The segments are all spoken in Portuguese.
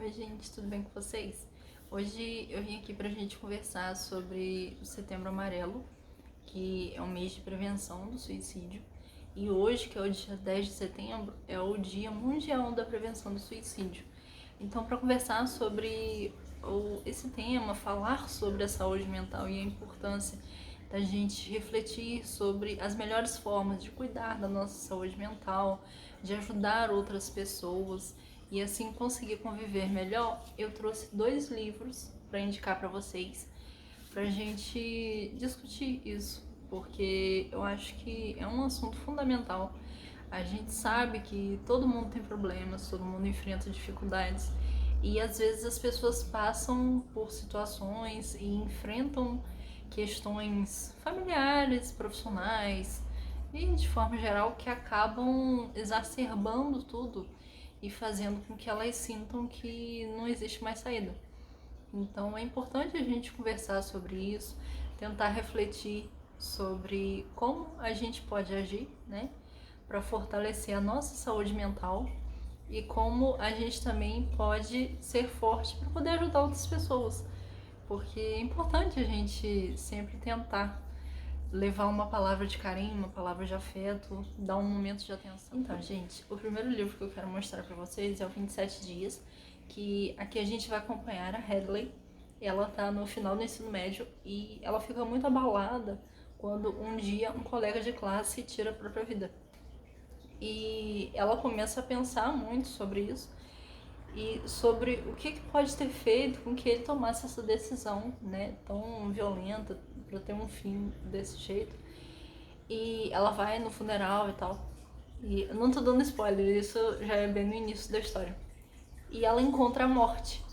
Oi gente, tudo bem com vocês? Hoje eu vim aqui pra gente conversar sobre o Setembro Amarelo, que é um mês de prevenção do suicídio. E hoje, que é o dia 10 de setembro, é o Dia Mundial da Prevenção do Suicídio. Então, para conversar sobre esse tema, falar sobre a saúde mental e a importância da gente refletir sobre as melhores formas de cuidar da nossa saúde mental, de ajudar outras pessoas e assim conseguir conviver melhor, eu trouxe 2 livros para indicar para vocês, para a gente discutir isso, porque eu acho que é um assunto fundamental. A gente sabe que todo mundo tem problemas, todo mundo enfrenta dificuldades e às vezes as pessoas passam por situações e enfrentam questões familiares, profissionais e de forma geral que acabam exacerbando tudo e fazendo com que elas sintam que não existe mais saída. Então é importante a gente conversar sobre isso, tentar refletir sobre como a gente pode agir, né, para fortalecer a nossa saúde mental e como a gente também pode ser forte para poder ajudar outras pessoas, porque é importante a gente sempre tentar levar uma palavra de carinho, uma palavra de afeto, dar um momento de atenção. Então, gente, o primeiro livro que eu quero mostrar para vocês é o 27 Dias, que aqui a gente vai acompanhar a Hadley. Ela tá no final do ensino médio e ela fica muito abalada quando um dia um colega de classe tira a própria vida. E ela começa a pensar muito sobre isso e sobre o que pode ter feito com que ele tomasse essa decisão, né, tão violenta para ter um fim desse jeito. E ela vai no funeral e tal. E eu não tô dando spoiler, isso já é bem no início da história. E ela encontra a morte.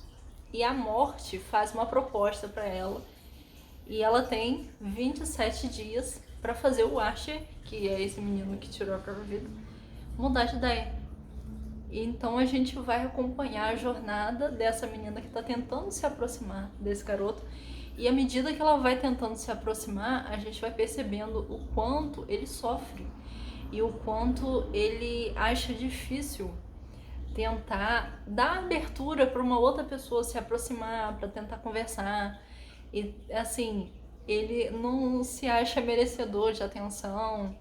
E a morte faz uma proposta para ela. E ela tem 27 dias para fazer o Archer, que é esse menino que tirou a própria vida, mudar de ideia. Então a gente vai acompanhar a jornada dessa menina que está tentando se aproximar desse garoto. E à medida que ela vai tentando se aproximar, a gente vai percebendo o quanto ele sofre e o quanto ele acha difícil tentar dar abertura para uma outra pessoa se aproximar, para tentar conversar. E assim, ele não se acha merecedor de atenção.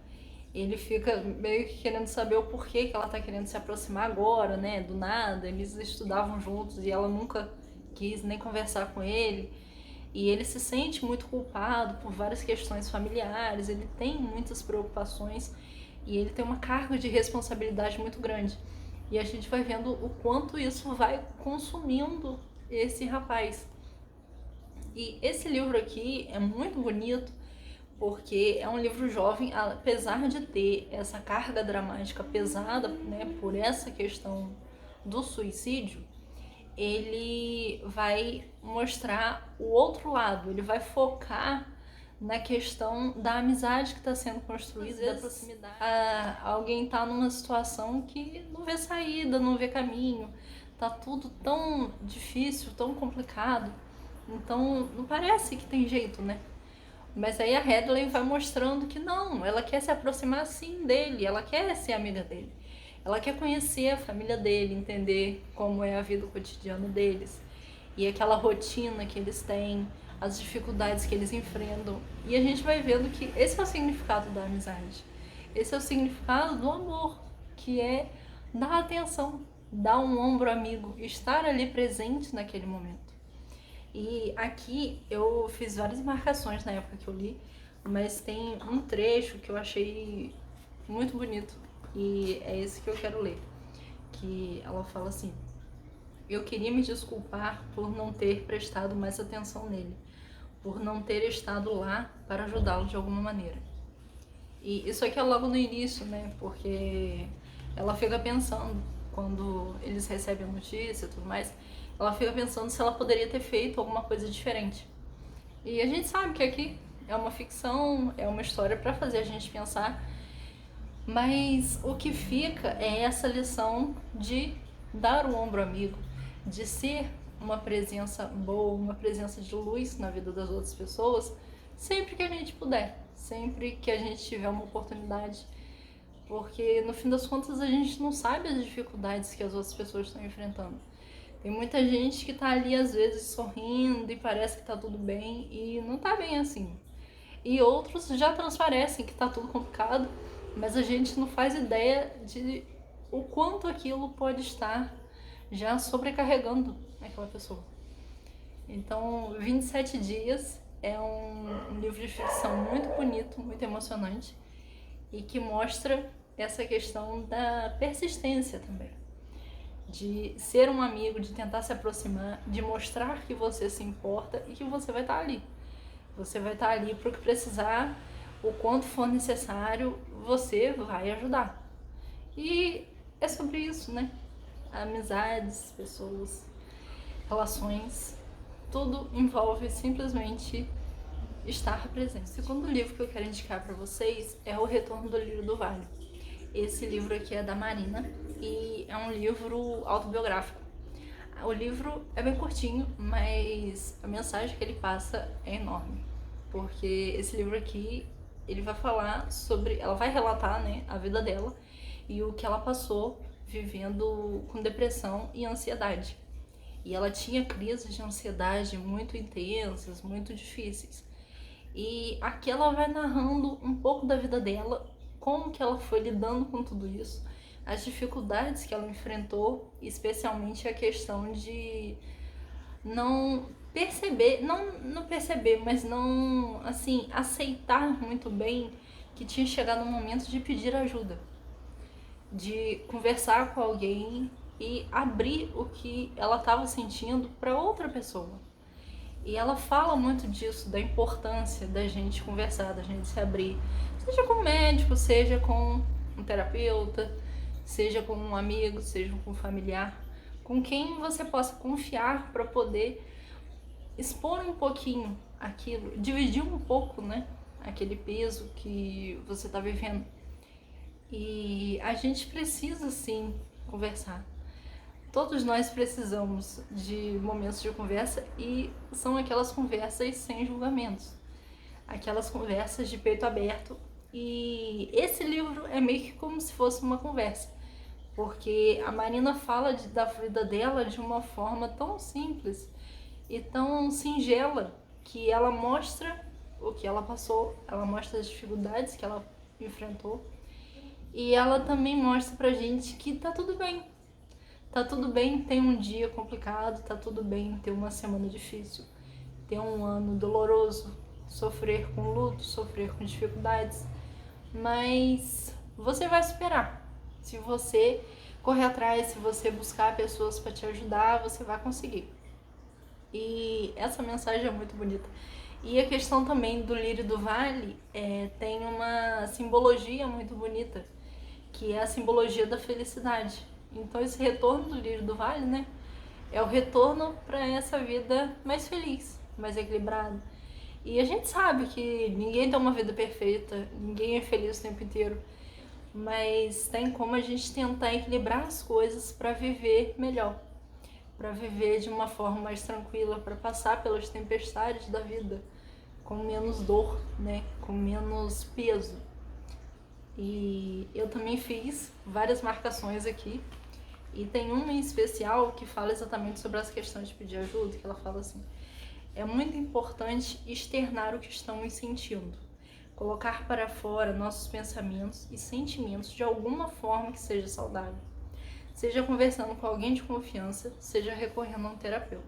Ele fica meio que querendo saber o porquê que ela tá querendo se aproximar agora, né? Do nada. Eles estudavam juntos e ela nunca quis nem conversar com ele. E ele se sente muito culpado por várias questões familiares, ele tem muitas preocupações e ele tem uma carga de responsabilidade muito grande. E a gente vai vendo o quanto isso vai consumindo esse rapaz. E esse livro aqui é muito bonito porque é um livro jovem, apesar de ter essa carga dramática pesada, né, por essa questão do suicídio, ele vai mostrar o outro lado, ele vai focar na questão da amizade que está sendo construída, da proximidade. Alguém está numa situação que não vê saída, não vê caminho, tá tudo tão difícil, tão complicado, então não parece que tem jeito, né? Mas aí a Hadley vai mostrando que não, ela quer se aproximar sim dele, ela quer ser amiga dele. Ela quer conhecer a família dele, entender como é a vida cotidiana deles. E aquela rotina que eles têm, as dificuldades que eles enfrentam. E a gente vai vendo que esse é o significado da amizade. Esse é o significado do amor, que é dar atenção, dar um ombro amigo, estar ali presente naquele momento. E aqui eu fiz várias marcações na época que eu li, mas tem um trecho que eu achei muito bonito e é esse que eu quero ler, que ela fala assim: eu queria me desculpar por não ter prestado mais atenção nele, por não ter estado lá para ajudá-lo de alguma maneira. E isso aqui é logo no início, né, porque ela fica pensando, quando eles recebem a notícia e tudo mais, ela fica pensando se ela poderia ter feito alguma coisa diferente. E a gente sabe que aqui é uma ficção, é uma história para fazer a gente pensar, mas o que fica é essa lição de dar um ombro amigo, de ser uma presença boa, uma presença de luz na vida das outras pessoas, sempre que a gente puder, sempre que a gente tiver uma oportunidade, porque no fim das contas a gente não sabe as dificuldades que as outras pessoas estão enfrentando. Tem muita gente que tá ali às vezes sorrindo e parece que tá tudo bem e não tá bem assim. E outros já transparecem que tá tudo complicado, mas a gente não faz ideia de o quanto aquilo pode estar já sobrecarregando aquela pessoa. Então, 27 Dias é um livro de ficção muito bonito, muito emocionante e que mostra essa questão da persistência também. De ser um amigo, de tentar se aproximar, de mostrar que você se importa e que você vai estar ali. Você vai estar ali para o que precisar, o quanto for necessário, você vai ajudar. E é sobre isso, né? Amizades, pessoas, relações, tudo envolve simplesmente estar presente. O segundo livro que eu quero indicar para vocês é O Retorno do Lírio do Vale. Esse livro aqui é da Marina e é um livro autobiográfico. O livro é bem curtinho, mas a mensagem que ele passa é enorme. Porque esse livro aqui, ele vai falar sobre... Ela vai relatar, né, a vida dela e o que ela passou vivendo com depressão e ansiedade. E ela tinha crises de ansiedade muito intensas, muito difíceis. E aqui ela vai narrando um pouco da vida dela, como que ela foi lidando com tudo isso, as dificuldades que ela enfrentou, especialmente a questão de não perceber, não perceber, mas não, assim, aceitar muito bem que tinha chegado o momento de pedir ajuda, de conversar com alguém e abrir o que ela estava sentindo para outra pessoa. E ela fala muito disso, da importância da gente conversar, da gente se abrir, seja com um médico, seja com um terapeuta, seja com um amigo, seja com um familiar, com quem você possa confiar para poder expor um pouquinho aquilo, dividir um pouco, né, aquele peso que você está vivendo. E a gente precisa sim conversar. Todos nós precisamos de momentos de conversa e são aquelas conversas sem julgamentos, aquelas conversas de peito aberto. E esse livro é meio que como se fosse uma conversa, porque a Marina fala da vida dela de uma forma tão simples e tão singela que ela mostra o que ela passou, ela mostra as dificuldades que ela enfrentou e ela também mostra pra gente que tá tudo bem. Tá tudo bem ter um dia complicado, tá tudo bem ter uma semana difícil, ter um ano doloroso, sofrer com luto, sofrer com dificuldades, mas você vai superar. Se você correr atrás, se você buscar pessoas para te ajudar, você vai conseguir. E essa mensagem é muito bonita. E a questão também do lírio do vale tem uma simbologia muito bonita, que é a simbologia da felicidade. Então esse retorno do lírio do vale, né, é o retorno para essa vida mais feliz, mais equilibrada. E a gente sabe que ninguém tem uma vida perfeita, ninguém é feliz o tempo inteiro, mas tem como a gente tentar equilibrar as coisas para viver melhor, para viver de uma forma mais tranquila, para passar pelas tempestades da vida com menos dor, né, com menos peso. E eu também fiz várias marcações aqui. E tem uma em especial que fala exatamente sobre as questões de pedir ajuda, que ela fala assim: é muito importante externar o que estamos sentindo, colocar para fora nossos pensamentos e sentimentos de alguma forma que seja saudável, seja conversando com alguém de confiança, seja recorrendo a um terapeuta.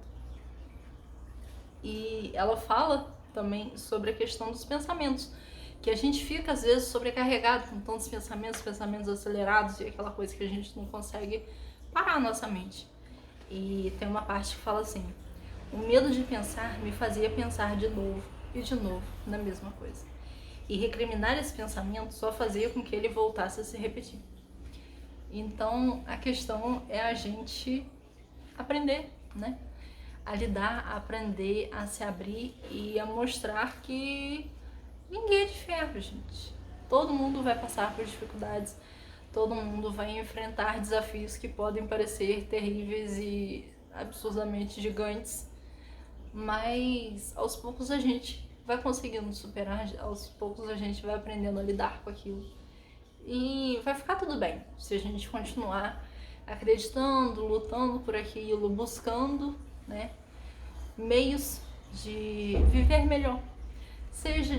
E ela fala também sobre a questão dos pensamentos, que a gente fica às vezes sobrecarregado com tantos pensamentos acelerados e aquela coisa que a gente não consegue parar a nossa mente. E tem uma parte que fala assim: o medo de pensar me fazia pensar de novo e de novo na mesma coisa. E recriminar esse pensamento só fazia com que ele voltasse a se repetir. Então a questão é a gente aprender, né? A lidar, a aprender, a se abrir e a mostrar que ninguém é de ferro, gente. Todo mundo vai passar por dificuldades. Todo mundo vai enfrentar desafios que podem parecer terríveis e absurdamente gigantes, mas aos poucos a gente vai conseguindo superar, aos poucos a gente vai aprendendo a lidar com aquilo. E vai ficar tudo bem se a gente continuar acreditando, lutando por aquilo, buscando, né, meios de viver melhor. Seja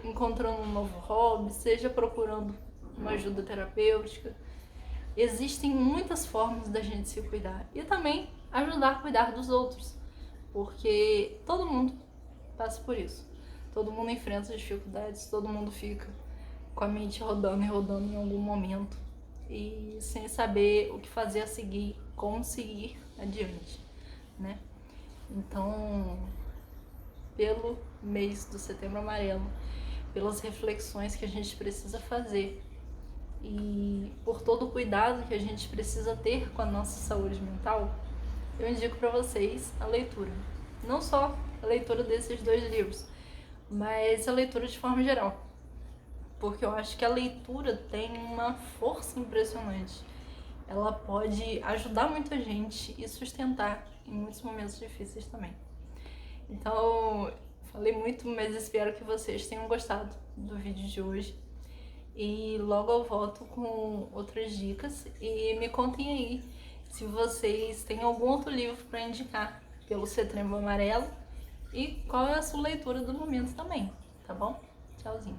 encontrando um novo hobby, seja procurando uma ajuda terapêutica. Existem muitas formas da gente se cuidar e também ajudar a cuidar dos outros, porque todo mundo passa por isso. Todo mundo enfrenta dificuldades, todo mundo fica com a mente rodando e rodando em algum momento e sem saber o que fazer a seguir, como seguir adiante, né? Então, pelo mês do Setembro Amarelo, pelas reflexões que a gente precisa fazer e por todo o cuidado que a gente precisa ter com a nossa saúde mental, eu indico para vocês a leitura. Não só a leitura desses 2 livros, mas a leitura de forma geral. Porque eu acho que a leitura tem uma força impressionante. Ela pode ajudar muita gente e sustentar em muitos momentos difíceis também. Então, falei muito, mas espero que vocês tenham gostado do vídeo de hoje. E logo eu volto com outras dicas. E me contem aí se vocês têm algum outro livro para indicar pelo Setembro Amarelo e qual é a sua leitura do momento também, tá bom? Tchauzinho.